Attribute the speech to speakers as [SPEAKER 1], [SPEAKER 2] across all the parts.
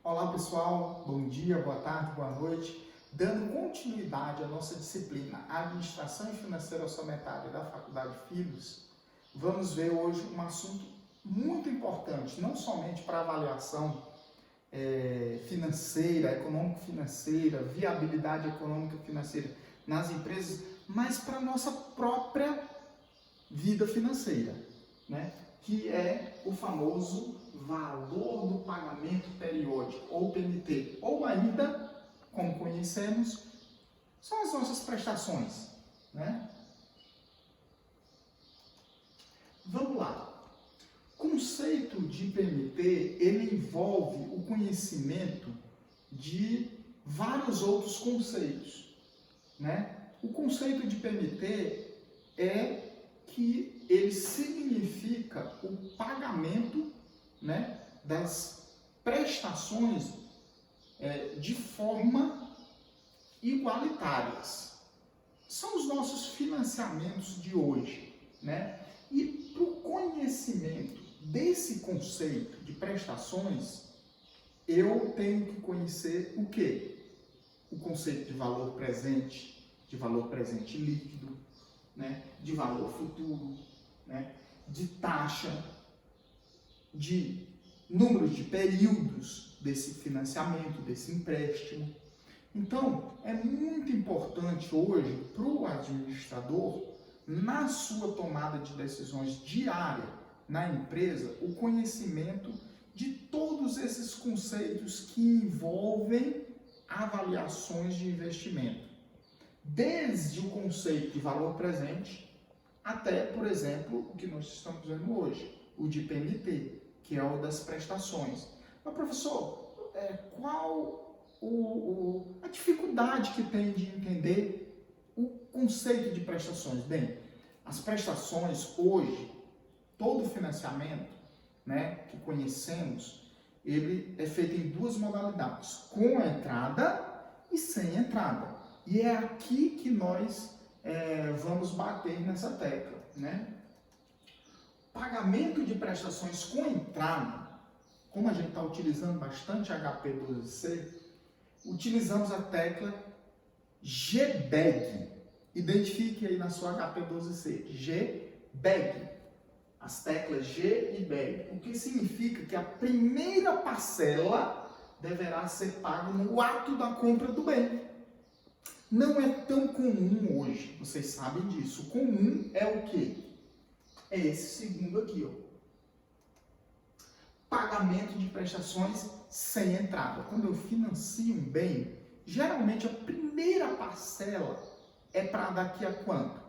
[SPEAKER 1] Olá pessoal, bom dia, boa tarde, boa noite. Dando continuidade à nossa disciplina Administração e Financeira Orçamentária da Faculdade Filhos, vamos ver hoje um assunto muito importante, não somente para avaliação financeira, econômico-financeira, viabilidade econômica-financeira nas empresas, mas para a nossa própria vida financeira, né? Que é o famoso valor do pagamento periódico, ou PMT, ou ainda, como conhecemos, são as nossas prestações, né? Vamos lá. O conceito de PMT, ele envolve o conhecimento de vários outros conceitos, né? O conceito de PMT é que ele significa o pagamento, né, das prestações de forma igualitárias. São os nossos financiamentos de hoje, né? E para o conhecimento desse conceito de prestações, eu tenho que conhecer o quê? O conceito de valor presente líquido, né? De valor futuro, né? De taxa, de números de períodos desse financiamento, desse empréstimo. Então, é muito importante hoje para o administrador, na sua tomada de decisões diária na empresa, o conhecimento de todos esses conceitos que envolvem avaliações de investimento. Desde o conceito de valor presente até, por exemplo, o que nós estamos vendo hoje, o de PMT, que é o das prestações. Mas, professor, qual a dificuldade que tem de entender o conceito de prestações? Bem, as prestações hoje, todo financiamento, né, que conhecemos, ele é feito em duas modalidades, com entrada e sem entrada. E é aqui que nós vamos bater nessa tecla, né? Pagamento de prestações com entrada, como a gente está utilizando bastante HP12C, utilizamos a tecla GBEG. Identifique aí na sua HP12C, GBEG. As teclas G e BEG, o que significa que a primeira parcela deverá ser paga no ato da compra do bem. Não é tão comum hoje, vocês sabem disso. O comum é o quê? É esse segundo aqui, ó. Pagamento de prestações sem entrada. Quando eu financio um bem, geralmente a primeira parcela é para daqui a quanto?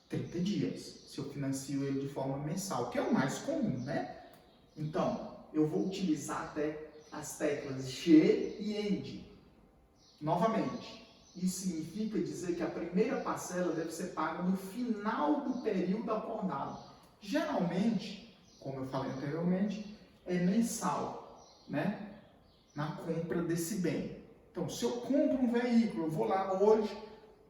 [SPEAKER 1] 30 dias, se eu financio ele de forma mensal, que é o mais comum, né? Então, eu vou utilizar até as teclas G e END. Novamente, isso significa dizer que a primeira parcela deve ser paga no final do período acordado. Geralmente, como eu falei anteriormente, é mensal, né? Na compra desse bem. Então, se eu compro um veículo, eu vou lá hoje,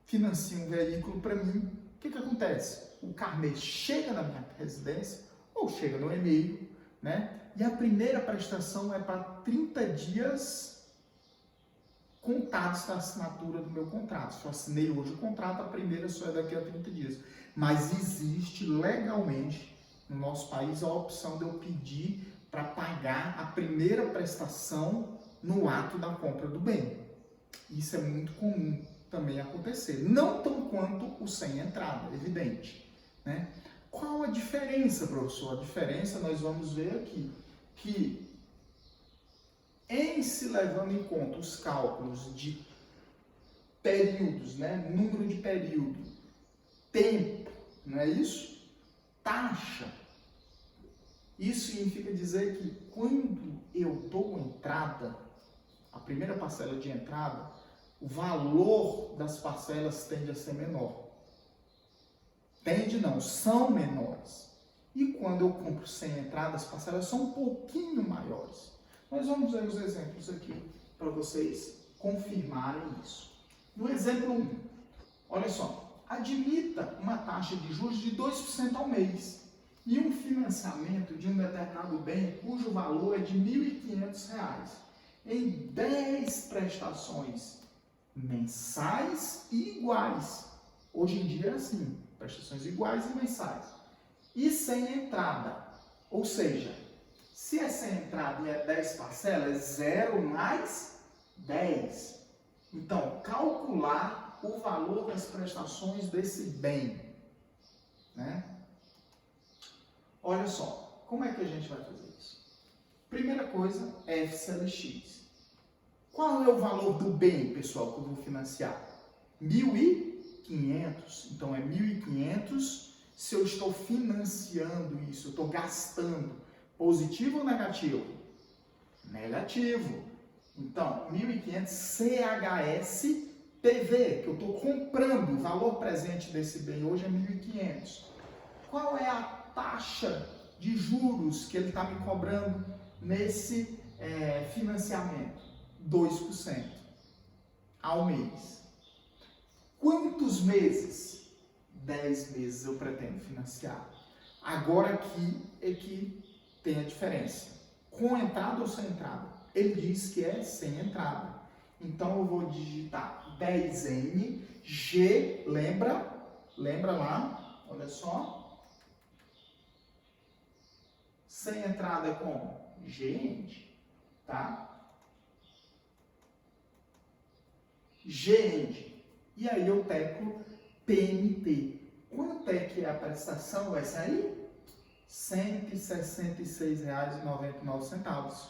[SPEAKER 1] financio um veículo para mim, o que acontece? O carnê chega na minha residência, ou chega no e-mail, né? E a primeira prestação é para 30 dias contados da assinatura do meu contrato. Se eu assinei hoje o contrato, a primeira só é daqui a 30 dias. Mas existe legalmente no nosso país a opção de eu pedir para pagar a primeira prestação no ato da compra do bem. Isso é muito comum também acontecer. Não tão quanto o sem entrada, evidente, né? Qual a diferença, professor? A diferença nós vamos ver aqui, que em se levando em conta os cálculos de períodos, né? Número de período, tempo, não é isso? Taxa. Isso significa dizer que quando eu dou entrada, a primeira parcela de entrada, o valor das parcelas tende a ser menor. Tende não, são menores. E quando eu compro sem entrada, as parcelas são um pouquinho maiores. Nós vamos ver os exemplos aqui para vocês confirmarem isso. No exemplo 1, olha só, admita uma taxa de juros de 2% ao mês. e um financiamento de um determinado bem cujo valor é de R$ 1.500 em 10 prestações mensais e iguais. Hoje em dia é assim, prestações iguais e mensais. E sem entrada. Ou seja, se é sem entrada e é 10 parcelas, é 0 mais 10. Então, calcular o valor das prestações desse bem, né? Olha só, como é que a gente vai fazer isso? Primeira coisa, FCLX. Qual é o valor do bem, pessoal, que eu vou financiar? 1.500. Então, é 1.500 se eu estou financiando isso, eu estou gastando. Positivo ou negativo? Negativo. Então, 1.500 CHS PV, que eu estou comprando. O valor presente desse bem hoje é 1.500. Qual é a taxa de juros que ele está me cobrando nesse financiamento? 2% ao mês. Quantos meses? 10 meses eu pretendo financiar. Agora aqui é que tem a diferença. Com entrada ou sem entrada? Ele diz que é sem entrada. Então eu vou digitar 10N, G, lembra lá, olha só. Sem entrada é como? G-end, tá? G-end. E aí eu teclo PMT. Quanto é que é a prestação? Vai sair? R$ 166,99.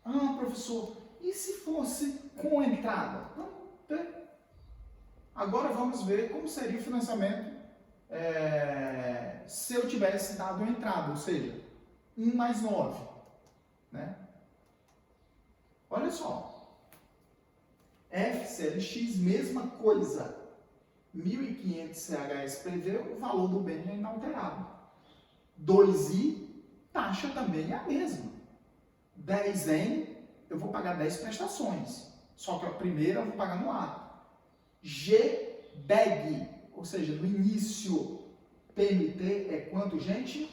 [SPEAKER 1] Ah, professor, e se fosse com entrada? Agora vamos ver como seria o financiamento se eu tivesse dado uma entrada, ou seja, 1 mais 9. Né? Olha só. FCLX, mesma coisa. 1.500 CHSPV, o valor do bem é inalterado. 2I, taxa também é a mesma. 10N, eu vou pagar 10 prestações. Só que a primeira eu vou pagar no ato. GBEG, ou seja, no início, PMT é quanto, gente? R$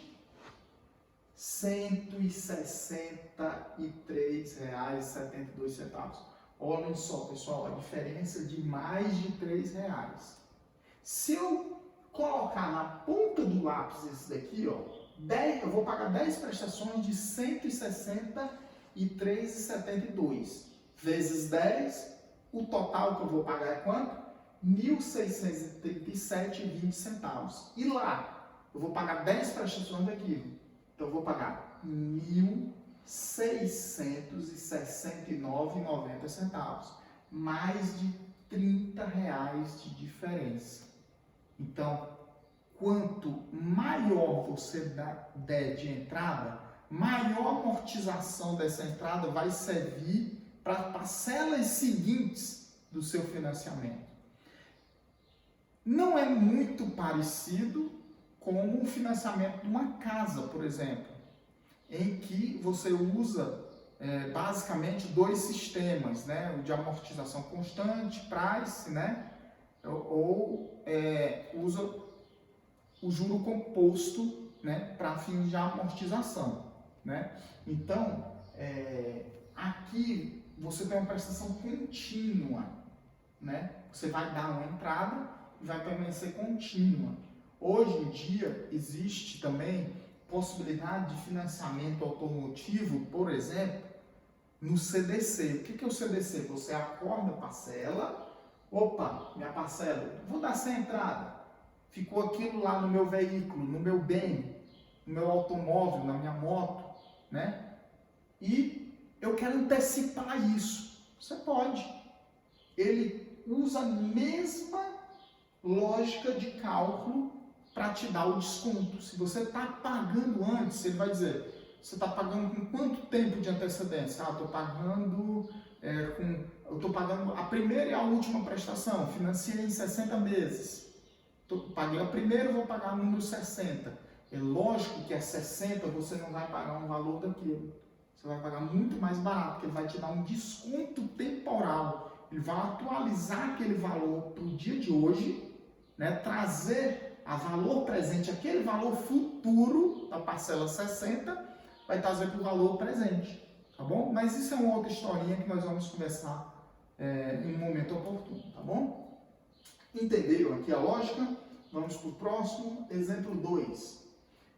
[SPEAKER 1] 163,72. Olhem só, pessoal, a diferença de mais de R$ 3. Se eu colocar na ponta do lápis esse daqui, ó, 10, eu vou pagar 10 prestações de R$ 163,72. Vezes 10, o total que eu vou pagar é quanto? R$ 1.637,20. E lá, eu vou pagar 10 prestações daquilo. Então, eu vou pagar R$ 1.669,90. Mais de R$ 30 de diferença. Então, quanto maior você der de entrada, maior amortização dessa entrada vai servir para parcelas seguintes do seu financiamento. Não é muito parecido com o financiamento de uma casa, por exemplo, em que você usa basicamente dois sistemas, né? O de amortização constante, price, né? Ou usa o juro composto, né? Para fins de amortização, né? Então, aqui você tem uma prestação contínua, né? Você vai dar uma entrada e vai permanecer contínua. Hoje em dia existe também possibilidade de financiamento automotivo, por exemplo, no CDC. O que é o CDC? Você acorda a parcela, opa, minha parcela, vou dar sem entrada. Ficou aquilo lá no meu veículo, no meu bem, no meu automóvel, na minha moto, né? E eu quero antecipar isso. Você pode. Ele usa a mesma lógica de cálculo para te dar o desconto. Se você está pagando antes, ele vai dizer, você está pagando com quanto tempo de antecedência? Ah, estou pagando a primeira e a última prestação, financiei em 60 meses. Paguei a primeira, vou pagar o número 60. É lógico que a 60 você não vai pagar um valor daquilo. Você vai pagar muito mais barato, porque ele vai te dar um desconto temporal. Ele vai atualizar aquele valor para o dia de hoje, né? Trazer a valor presente aquele valor futuro futuro, da parcela 60, vai trazer para o valor presente, tá bom? Mas isso é uma outra historinha que nós vamos conversar em um momento oportuno, tá bom? Entenderam aqui a lógica? Vamos para o próximo, exemplo 2.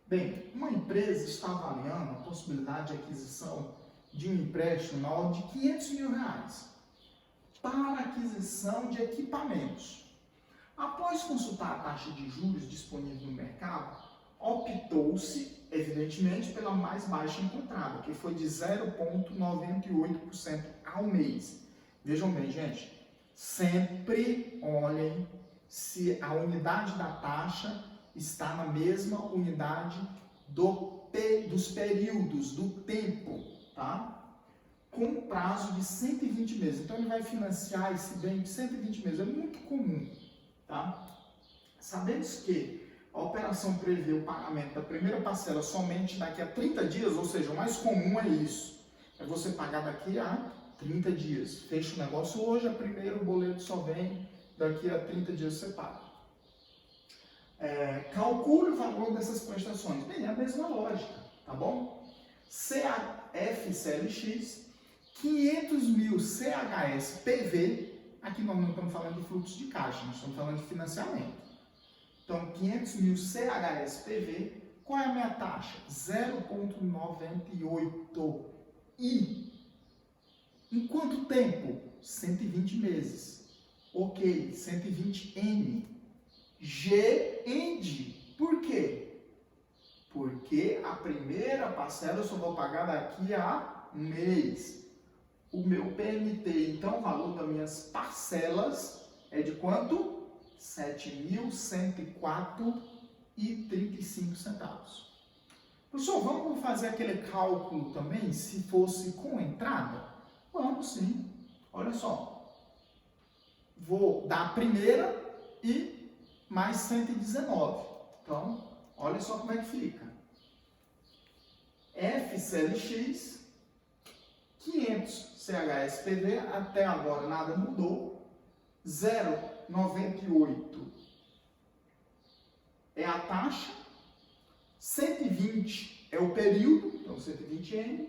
[SPEAKER 1] Bem, uma empresa está avaliando a possibilidade de aquisição de um empréstimo na ordem de R$500 mil para aquisição de equipamentos. Após consultar a taxa de juros disponível no mercado, optou-se, evidentemente, pela mais baixa encontrada, que foi de 0,98% ao mês. Vejam bem, gente, sempre olhem se a unidade da taxa está na mesma unidade dos períodos, do tempo, tá? Com prazo de 120 meses. Então, ele vai financiar esse bem de 120 meses. É muito comum, tá? Sabemos que a operação prevê o pagamento da primeira parcela somente daqui a 30 dias, ou seja, o mais comum é isso. É você pagar daqui a 30 dias. Fecha o negócio hoje, a primeiro o boleto só vem daqui a 30 dias você paga. Calcule o valor dessas prestações. Bem, é a mesma lógica, tá bom? FCLX, 500 mil CHS PV, aqui nós não estamos falando de fluxo de caixa, nós estamos falando de financiamento. Então, 500 mil CHS PV, qual é a minha taxa? 0,98. E em quanto tempo? 120 meses. Ok, 120N. GEND. Por quê? Porque a primeira parcela eu só vou pagar daqui a um mês. O meu PMT, então o valor das minhas parcelas é de quanto? R$ 7.104,35. Professor, vamos fazer aquele cálculo também, se fosse com entrada? Vamos sim. Olha só. Vou dar a primeira e mais 119. Então, olha só como é que fica. FCLX, 500 CHSPV, até agora nada mudou. 0,98 é a taxa. 120 é o período, então 120N.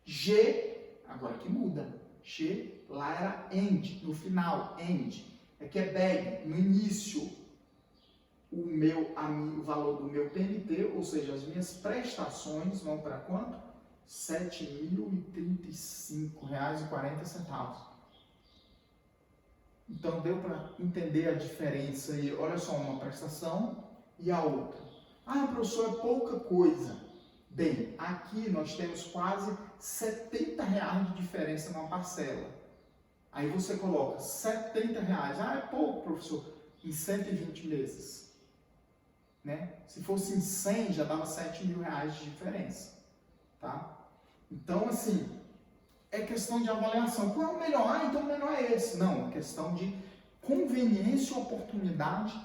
[SPEAKER 1] G, agora que muda. G, lá era end, no final, end. Aqui é bag, no início. O valor do meu PMT, ou seja, as minhas prestações vão para quanto? R$ 7.035,40. Então, deu para entender a diferença aí. Olha só, uma prestação e a outra. Ah, professor, é pouca coisa. Bem, aqui nós temos quase R$ 70 de diferença numa parcela. Aí você coloca R$ 70. Ah, é pouco, professor. Em 120 meses. Né? Se fosse em 100, já dava R$ 7.000 de diferença. Tá? Então, assim, é questão de avaliação. Qual é o melhor? Ah, então o melhor é esse. Não, é questão de conveniência e oportunidade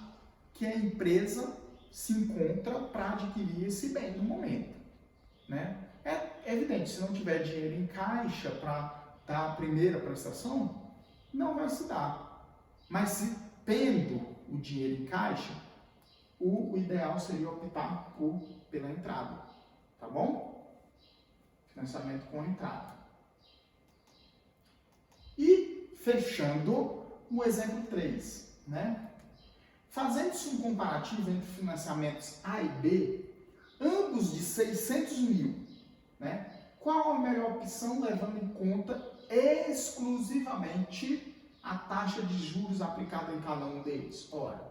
[SPEAKER 1] que a empresa se encontra para adquirir esse bem no momento. Né? É evidente, se não tiver dinheiro em caixa para dar a primeira prestação, não vai se dar. Mas se tendo o dinheiro em caixa, o ideal seria optar pela entrada, tá bom? Financiamento com entrada. E, fechando, o exemplo 3, né? Fazendo-se um comparativo entre financiamentos A e B, ambos de 600 mil, né? Qual a melhor opção, levando em conta exclusivamente a taxa de juros aplicada em cada um deles? Ora,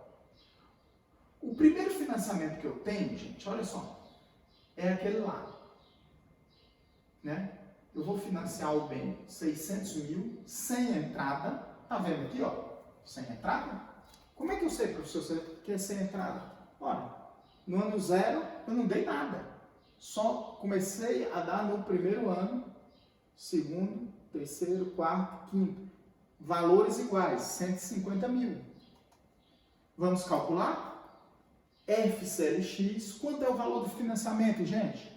[SPEAKER 1] o primeiro financiamento que eu tenho, gente, olha só, é aquele lá, né? Eu vou financiar o bem 600 mil, sem entrada, tá vendo aqui, ó, sem entrada? Como é que eu sei, professor, que é sem entrada? Ora, no ano 0 eu não dei nada, só comecei a dar no primeiro ano, segundo, terceiro, quarto, quinto, valores iguais, 150 mil. Vamos calcular? FCLX, quanto é o valor do financiamento, gente?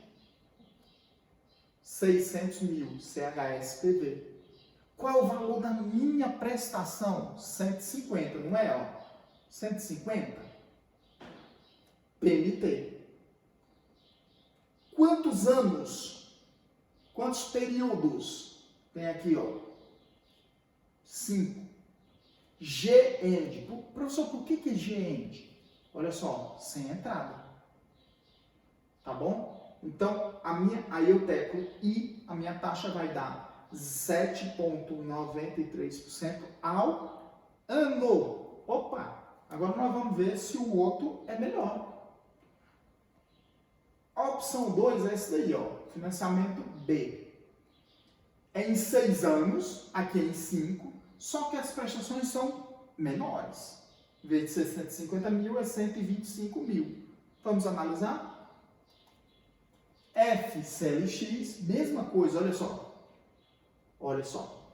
[SPEAKER 1] 600 mil CHSPV. Qual é o valor da minha prestação? 150, não é? Ó? 150? PMT. Quantos anos? Quantos períodos? Tem aqui, ó. 5. G-end. Professor, por que é G-end? Olha só, sem entrada. Tá bom? Então, aí eu teclo I, a minha taxa vai dar 7,93% ao ano. Opa! Agora nós vamos ver se o outro é melhor. A opção 2 é esse daí, ó. Financiamento B. É em 6 anos, aqui é em 5, só que as prestações são menores. Em vez de ser 150 mil, é 125 mil. Vamos analisar? FCLX, mesma coisa, olha só. Olha só.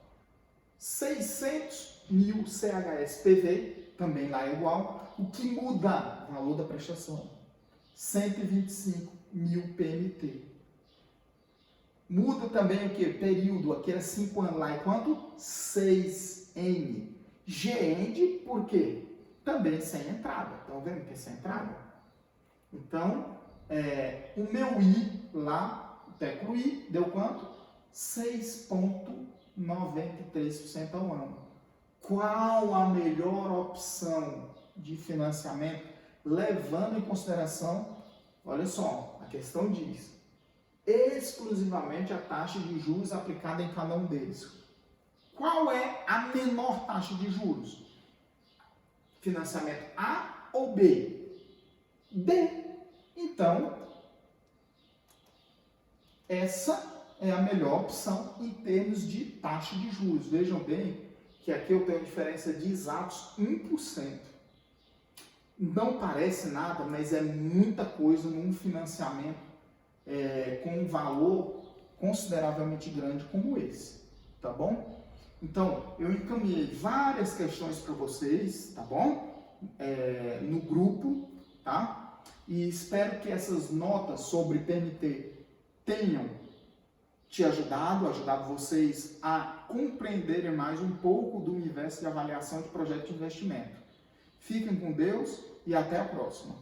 [SPEAKER 1] 600 mil CHSPV, também lá é igual. O que muda? Valor da prestação. 125 mil PMT. Muda também o que? Período. Aqui era 5 anos, lá é quanto? 6N. G-end, por quê? Também sem entrada. Estão vendo que é sem entrada? Então, o meu I lá, o teclo I, deu quanto? 6,93% ao ano. Qual a melhor opção de financiamento? Levando em consideração, olha só, a questão diz, exclusivamente a taxa de juros aplicada em cada um deles. Qual é a menor taxa de juros? Financiamento A ou B? B. Então, essa é a melhor opção em termos de taxa de juros. Vejam bem que aqui eu tenho diferença de exatos 1%. Não parece nada, mas é muita coisa num financiamento com um valor consideravelmente grande como esse, tá bom? Então, eu encaminhei várias questões para vocês, tá bom? No grupo, tá? E espero que essas notas sobre PMT tenham te ajudado vocês a compreenderem mais um pouco do universo de avaliação de projeto de investimento. Fiquem com Deus e até a próxima.